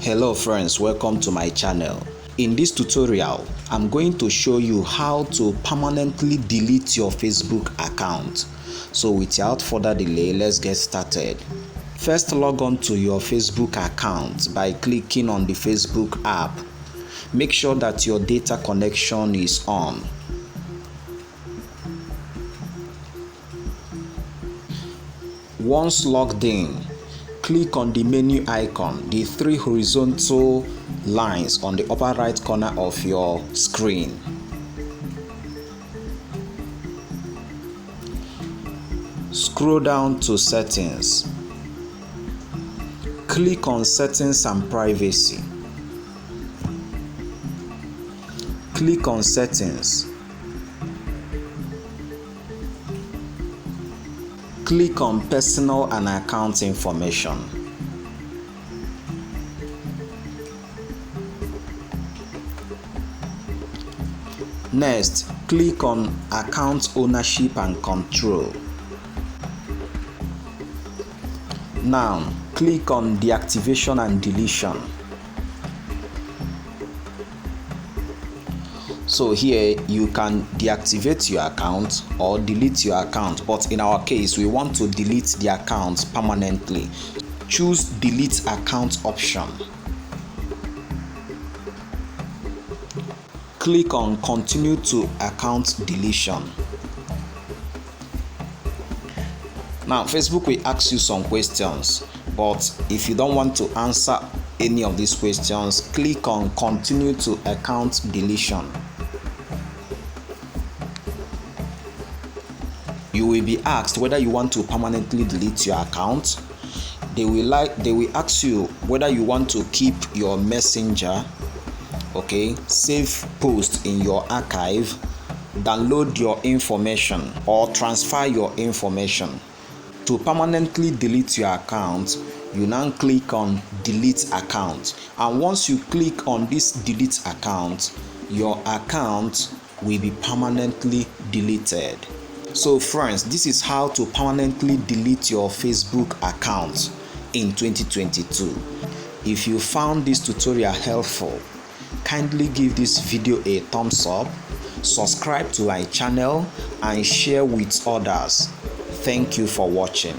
Hello friends, welcome to my channel. In this tutorial, I'm going to show you how to permanently delete your Facebook account. So without further delay, let's get started. First, log on to your Facebook account by clicking on the Facebook app. Make sure that your data connection is on. Once logged in, click on the menu icon, the three horizontal lines on the upper right corner of your screen. Scroll down to Settings. Click on Settings and Privacy. Click on Settings. Click on Personal and Account Information. Next, click on Account Ownership and Control. Now, click on Deactivation and Deletion. So here you can deactivate your account or delete your account, but in our case we want to delete the account permanently. Choose Delete Account option. Click on Continue to Account Deletion. Now Facebook will ask you some questions, but if you don't want to answer any of these questions, click on Continue to Account Deletion. You will be asked whether you want to permanently delete your account. They will ask you whether you want to keep your messenger, save post in your archive, download your information, or transfer your information. To permanently delete your account, you now click on Delete Account, and once you click on this Delete Account, your account will be permanently deleted. So friends, this is how to permanently delete your Facebook account in 2022. If you found this tutorial helpful, kindly give this video a thumbs up, subscribe to my channel, and share with others. Thank you for watching.